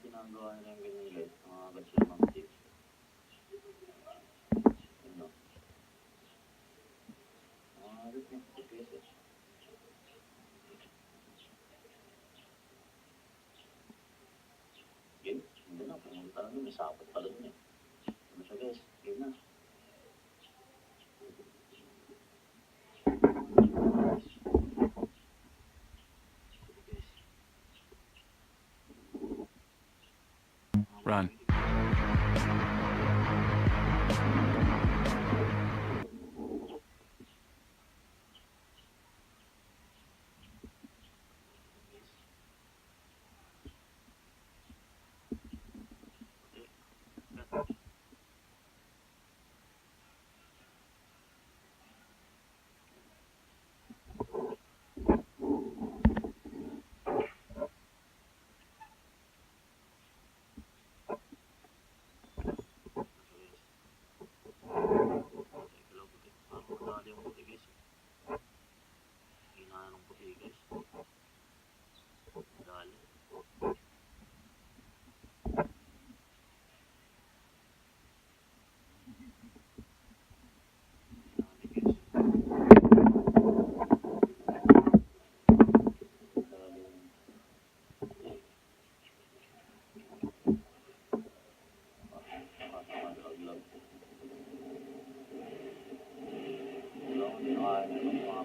Ginagawa nila yung ganyan guys, mga sila ng tip. Ano? Mga rin yung pagkesa. Game? Hindi na, pumunta na, may sapot pala dun eh. Ano siya guys? Game na. Run. Yung puti guys. Hinahan ng puti guys. Dali. Mga